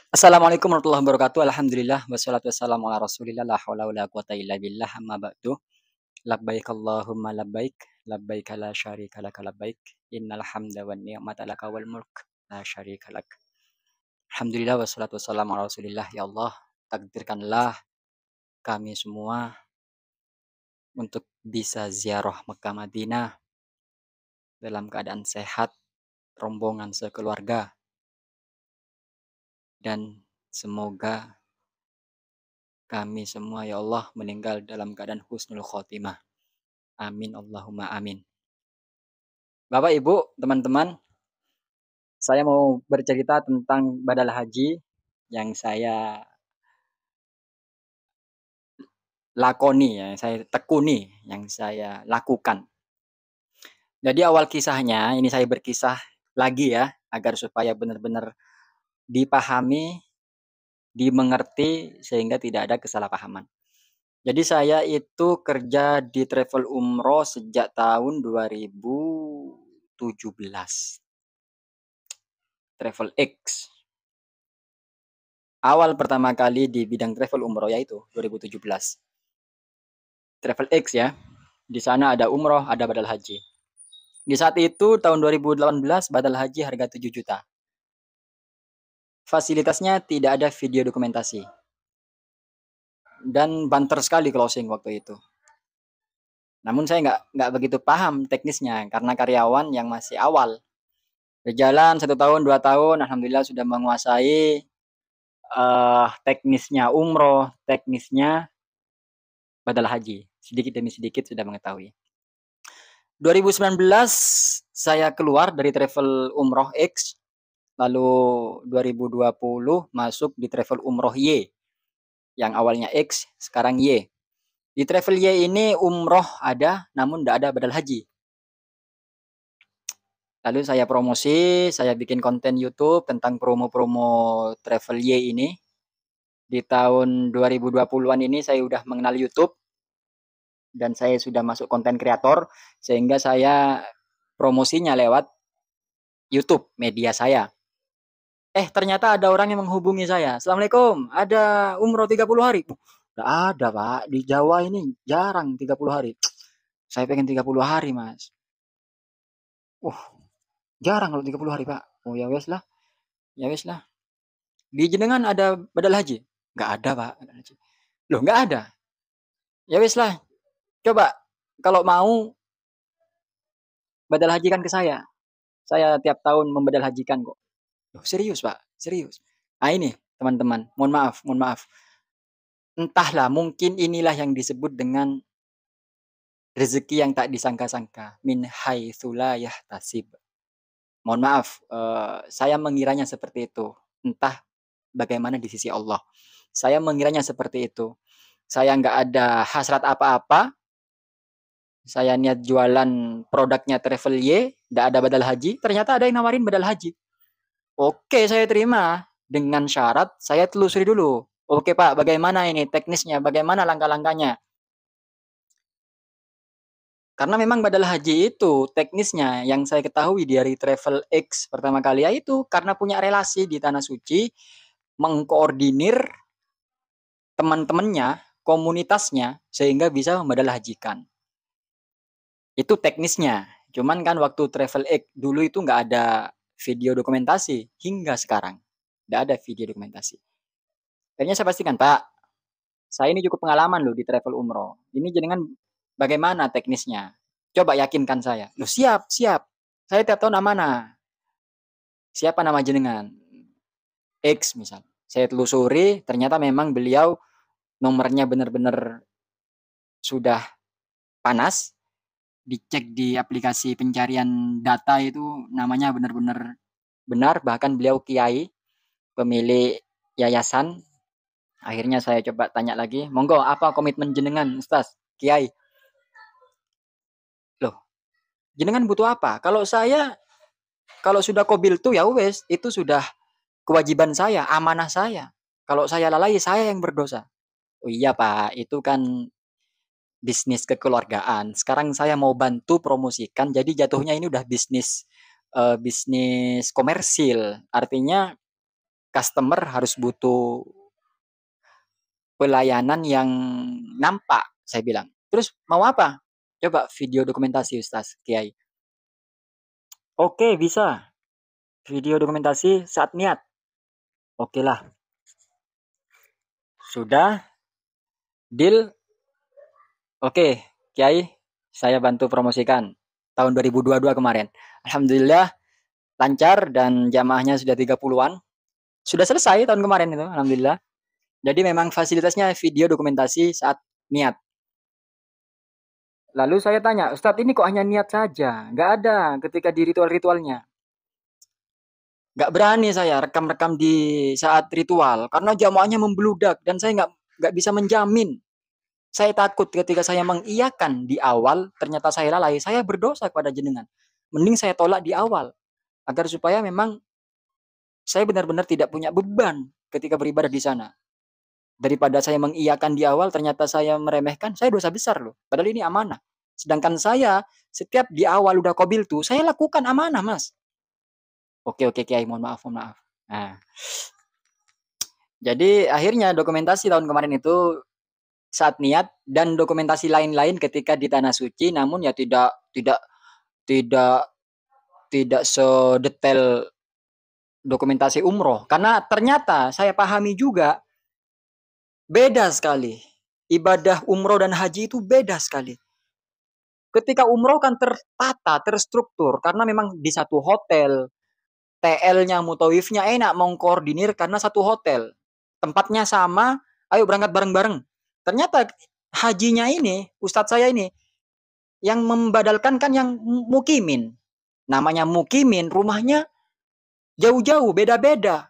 Assalamualaikum warahmatullahi wabarakatuh. Alhamdulillah wassalatu wassalamu ala Rasulillah la haula wala quwata illa billah amma ba'du. Labbaik Allahumma labbaik, labbaik la syarika laka labbaik, innal hamda wan ni'mata laka wal mulk la syarika lak. Alhamdulillah wassalatu wassalamu ala Rasulillah. Ya Allah, takdirkanlah kami semua untuk bisa ziarah Mekah Madinah dalam keadaan sehat, rombongan sekeluarga, dan semoga kami semua ya Allah meninggal dalam keadaan husnul khotimah. Amin Allahumma amin. Bapak, Ibu, teman-teman, saya mau bercerita tentang badal haji yang saya lakoni, yang saya tekuni, yang saya lakukan. Jadi awal kisahnya, ini saya berkisah lagi ya, agar supaya benar-benar dipahami, dimengerti, sehingga tidak ada kesalahpahaman. Jadi saya itu kerja di travel umroh sejak tahun 2017. Travel X. Awal pertama kali di bidang travel umroh yaitu 2017. Travel X ya. Di sana ada umroh, ada badal haji. Di saat itu tahun 2018 badal haji harga 7 juta. Fasilitasnya tidak ada video dokumentasi. Dan banter sekali closing waktu itu. Namun saya nggak begitu paham teknisnya karena karyawan yang masih awal. Berjalan 1 tahun, 2 tahun, alhamdulillah sudah menguasai teknisnya umroh, teknisnya badal haji. Sedikit demi sedikit sudah mengetahui. 2019 saya keluar dari travel umroh X, lalu 2020 masuk di travel umroh Y, yang awalnya X, sekarang Y. Di travel Y ini umroh ada, namun tidak ada badal haji. Lalu saya promosi, saya bikin konten YouTube tentang promo-promo travel Y ini. Di tahun 2020-an ini saya sudah mengenal YouTube, dan saya sudah masuk konten kreator, sehingga saya promosinya lewat YouTube, media saya. Ternyata ada orang yang menghubungi saya. Assalamualaikum, ada umroh 30 hari. Nggak ada, Pak. Di Jawa ini jarang 30 hari. Saya pengen 30 hari, Mas. Jarang kalau 30 hari, Pak. Oh, ya wes lah. Ya wes lah. Di jenengan ada badal haji? Nggak ada, Pak. Loh, nggak ada. Ya wes lah. Coba, kalau mau, badal hajikan ke saya. Saya tiap tahun membadal hajikan kok. Loh, serius, Pak. Serius. Nah, ini, teman-teman. Mohon maaf, mohon maaf. Entahlah, mungkin inilah yang disebut dengan rezeki yang tak disangka-sangka. Min haitsu la yahtasib. Mohon maaf, saya mengiranya seperti itu. Entah bagaimana di sisi Allah. Saya mengiranya seperti itu. Saya nggak ada hasrat apa-apa. Saya niat jualan produknya Travel Y, nggak ada badal haji. Ternyata ada yang nawarin badal haji. Oke, saya terima. Dengan syarat saya telusuri dulu. Oke Pak, bagaimana ini teknisnya? Bagaimana langkah-langkahnya? Karena memang badal haji itu teknisnya yang saya ketahui dari Travel X pertama kali ya itu karena punya relasi di Tanah Suci, mengkoordinir teman-temannya, komunitasnya, sehingga bisa membadal hajikan. Itu teknisnya. Cuman kan waktu Travel X dulu itu nggak ada video dokumentasi hingga sekarang. Nggak ada video dokumentasi. Akhirnya saya pastikan, Pak, saya ini cukup pengalaman loh di travel umroh. Ini jenengan bagaimana teknisnya? Coba yakinkan saya. Loh, siap, siap. Saya tiap tahun amanah. Siapa nama jenengan? X misal. Saya telusuri, ternyata memang beliau nomornya benar-benar sudah panas. Dicek di aplikasi pencarian data itu namanya benar-benar benar. Bahkan beliau kiai, pemilik yayasan. Akhirnya saya coba tanya lagi, monggo apa komitmen jenengan, Ustaz, kiai? Loh, jenengan butuh apa? Kalau sudah kobil tuh ya wes, itu sudah kewajiban saya, amanah saya. Kalau saya lalai, saya yang berdosa. Oh iya Pak, itu kan bisnis kekeluargaan. Sekarang saya mau bantu promosikan, jadi jatuhnya ini udah bisnis bisnis komersil. Artinya customer harus butuh pelayanan yang nampak, saya bilang. Terus mau apa? Coba video dokumentasi Ustaz Kiai. Oke, bisa. Video dokumentasi saat niat. Oke lah. Sudah. Deal. Oke, Kiai. Saya bantu promosikan. Tahun 2022 kemarin. Alhamdulillah lancar dan jamaahnya sudah 30-an. Sudah selesai tahun kemarin itu. Alhamdulillah. Jadi memang fasilitasnya video dokumentasi saat niat. Lalu saya tanya, Ustadz ini kok hanya niat saja? Nggak ada ketika di ritual-ritualnya. Nggak berani saya rekam-rekam di saat ritual karena jamaahnya membludak dan saya nggak bisa menjamin. Saya takut ketika saya mengiyakan di awal ternyata saya lalai, saya berdosa kepada jenengan. Mending saya tolak di awal agar supaya memang saya benar-benar tidak punya beban ketika beribadah di sana. Daripada saya mengiyakan di awal ternyata saya meremehkan, saya dosa besar loh. Padahal ini amanah. Sedangkan saya setiap di awal udah qabil tuh, saya lakukan amanah, Mas. Oke Kiai, mohon maaf, mohon maaf. Nah, jadi akhirnya dokumentasi tahun kemarin itu saat niat dan dokumentasi lain-lain ketika di tanah suci, namun ya tidak tidak tidak sedetail dokumentasi umroh karena ternyata saya pahami juga beda sekali. Ibadah umroh dan haji itu beda sekali. Ketika umroh kan tertata, terstruktur karena memang di satu hotel, TL-nya, mutawifnya enak mengkoordinir karena satu hotel. Tempatnya sama, ayo berangkat bareng-bareng. Ternyata hajinya ini, ustadz saya ini, yang membadalkan kan yang mukimin. Namanya mukimin, rumahnya jauh-jauh, beda-beda.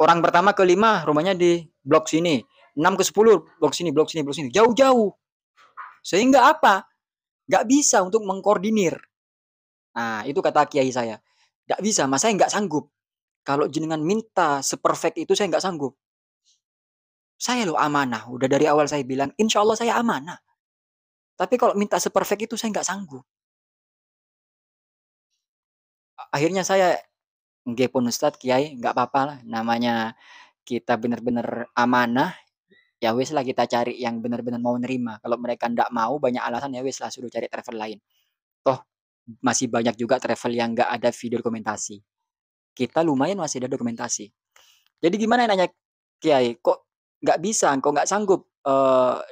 Orang pertama ke 5, rumahnya di blok sini. 6 ke 10, blok sini, blok sini, blok sini. Jauh-jauh. Sehingga apa? Gak bisa untuk mengkoordinir. Nah, itu kata kiai saya. Gak bisa, mas saya gak sanggup. Kalau jenengan minta seperfect itu saya gak sanggup. Saya loh amanah. Udah dari awal saya bilang, insya Allah saya amanah. Tapi kalau minta seperfect itu saya gak sanggup. Akhirnya saya, nggih pun Ustadz, kiai, gak apa-apa lah. Namanya kita benar-benar amanah. Ya wis lah kita cari yang benar-benar mau nerima. Kalau mereka ndak mau banyak alasan ya wis lah suruh cari travel lain. Toh masih banyak juga travel yang nggak ada video dokumentasi. Kita lumayan masih ada dokumentasi. Jadi gimana nanya Kiai, kok nggak bisa, kok nggak sanggup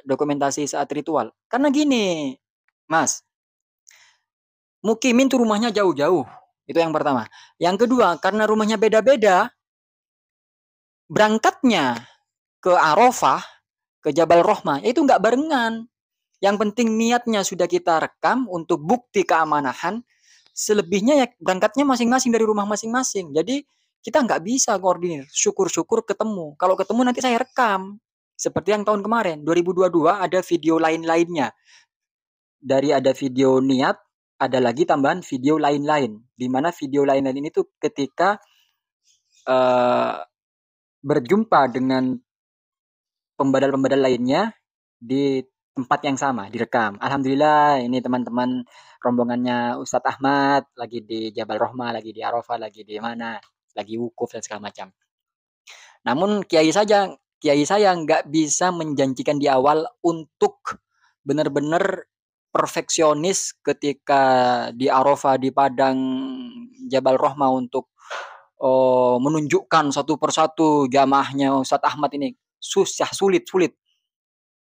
dokumentasi saat ritual? Karena gini, Mas, mukimin tuh rumahnya jauh-jauh. Itu yang pertama. Yang kedua, karena rumahnya beda-beda, berangkatnya ke Arafah, ke Jabal Rohmah, itu nggak barengan. Yang penting niatnya sudah kita rekam untuk bukti keamanahan. Selebihnya ya berangkatnya masing-masing dari rumah masing-masing. Jadi kita nggak bisa koordinir. Syukur-syukur ketemu. Kalau ketemu nanti saya rekam. Seperti yang tahun kemarin, 2022 ada video lain-lainnya. Dari ada video niat, ada lagi tambahan video lain-lain. Di mana video lain-lain ini tuh ketika berjumpa dengan pembadal-pembadal lainnya di tempat yang sama, direkam. Alhamdulillah ini teman-teman rombongannya Ustadz Ahmad lagi di Jabal Rohmah, lagi di Arafah, lagi di mana, lagi wukuf dan segala macam. Namun kiai saya nggak bisa menjanjikan di awal untuk benar-benar perfeksionis ketika di Arafah di padang Jabal Rohmah untuk menunjukkan satu persatu jamaahnya Ustadz Ahmad ini susah sulit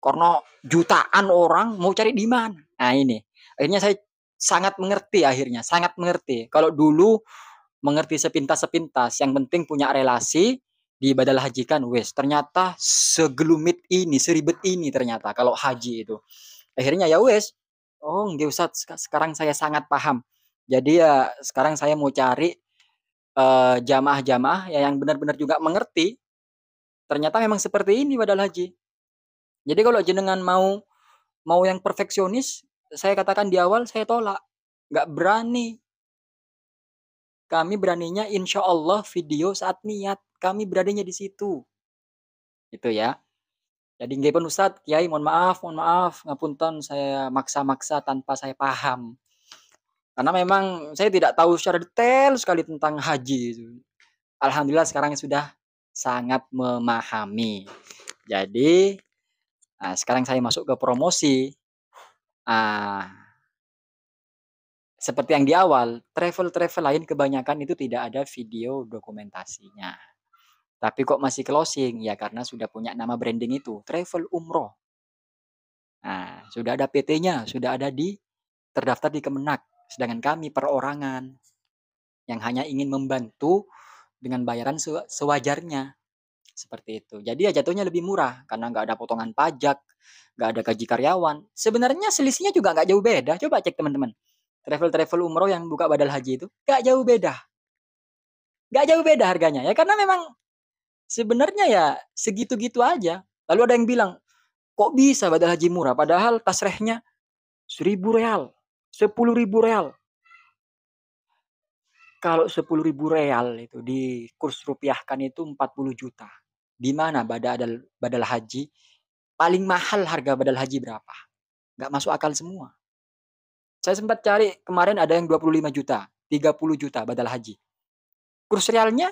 karena jutaan orang mau cari di mana. Nah ini akhirnya saya sangat mengerti. Kalau dulu mengerti sepintas yang penting punya relasi di badal haji kan wes ternyata segelumit ini seribet ini ternyata kalau haji itu akhirnya ya wes nggak usah sekarang saya sangat paham jadi ya sekarang saya mau cari jamaah-jamaah ya yang benar-benar juga mengerti ternyata memang seperti ini badal haji. Jadi kalau jenengan mau yang perfeksionis, saya katakan di awal saya tolak. Nggak berani. Kami beraninya insya Allah video saat niat. Kami beraninya di situ. Itu ya. Jadi nggih pun Ustadz, Kiai mohon maaf. Ngapunten saya maksa-maksa tanpa saya paham. Karena memang saya tidak tahu secara detail sekali tentang haji itu. alhamdulillah sekarang sudah sangat memahami. Jadi, sekarang saya masuk ke promosi. Ah, seperti yang di awal, travel-travel lain kebanyakan itu tidak ada video dokumentasinya. Tapi kok masih closing? Ya karena sudah punya nama branding itu, travel umroh. Nah, sudah ada PT-nya, sudah ada terdaftar di Kemenak. Sedangkan kami perorangan yang hanya ingin membantu dengan bayaran sewajarnya. Seperti itu. Jadi ya jatuhnya lebih murah karena nggak ada potongan pajak, nggak ada gaji karyawan. Sebenarnya selisihnya juga nggak jauh beda. Coba cek teman-teman. Travel-travel umroh yang buka badal haji itu nggak jauh beda. Nggak jauh beda harganya ya karena memang sebenarnya ya segitu-gitu aja. Lalu ada yang bilang, kok bisa badal haji murah? Padahal tasrehnya 1.000 real, 10.000 real. Kalau 10.000 real itu di kurs rupiahkan itu 40 juta. Di mana badal haji? Paling mahal harga badal haji berapa? Nggak masuk akal semua. Saya sempat cari kemarin ada yang 25 juta, 30 juta badal haji. Kurs realnya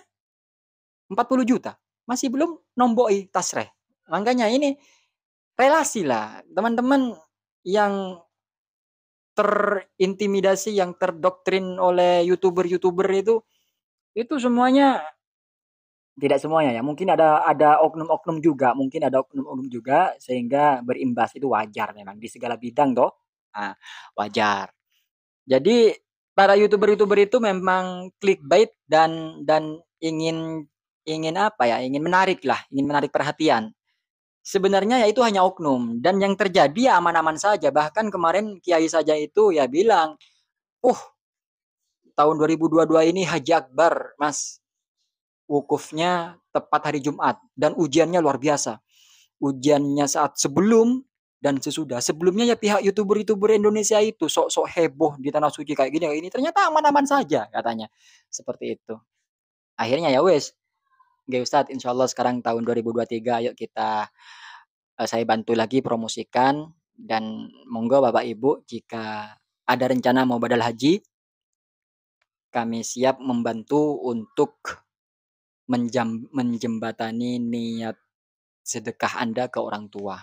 40 juta. Masih belum nomboi tasreh. Makanya ini relasi lah. Teman-teman yang terintimidasi, yang terdoktrin oleh YouTuber-YouTuber itu semuanya tidak semuanya ya. Mungkin ada oknum-oknum juga, mungkin ada oknum-oknum juga sehingga berimbas itu wajar memang di segala bidang toh. Nah, wajar. Jadi para YouTuber-YouTuber itu memang clickbait dan ingin ingin apa ya? Ingin menarik lah, ingin menarik perhatian. Sebenarnya ya itu hanya oknum dan yang terjadi ya aman-aman saja. Bahkan kemarin kiai saja itu ya bilang, tahun 2022 ini Haji Akbar, Mas. Wukufnya tepat hari Jumat dan ujiannya luar biasa. Ujiannya saat sebelum dan sesudah. Sebelumnya ya pihak YouTuber-YouTuber Indonesia itu sok-sok heboh di tanah suci kayak gini ini ternyata aman-aman saja katanya. Seperti itu. Akhirnya ya wes, Oke Ustadz, insya Allah sekarang tahun 2023 yuk kita saya bantu lagi promosikan dan monggo Bapak Ibu jika ada rencana mau badal haji kami siap membantu untuk menjembatani niat sedekah Anda ke orang tua.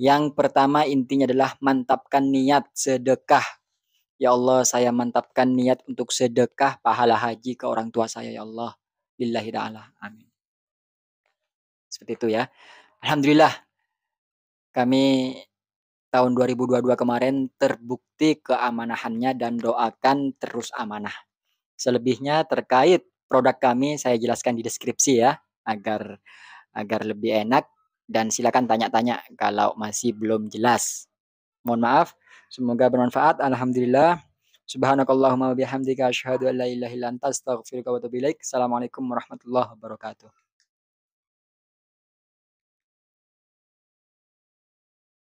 Yang pertama intinya adalah mantapkan niat sedekah. Ya Allah, saya mantapkan niat untuk sedekah pahala haji ke orang tua saya ya Allah. Lillahi ta'ala. Amin. Seperti itu ya. Alhamdulillah kami tahun 2022 kemarin terbukti keamanahannya dan doakan terus amanah. Selebihnya terkait produk kami saya jelaskan di deskripsi ya agar agar lebih enak dan silakan tanya-tanya kalau masih belum jelas. Mohon maaf, semoga bermanfaat. Alhamdulillah. Subhanakallahumma wa bihamdika asyhadu an la ilaha illa anta astaghfiruka wa atubu ilaik. Assalamualaikum warahmatullahi wabarakatuh.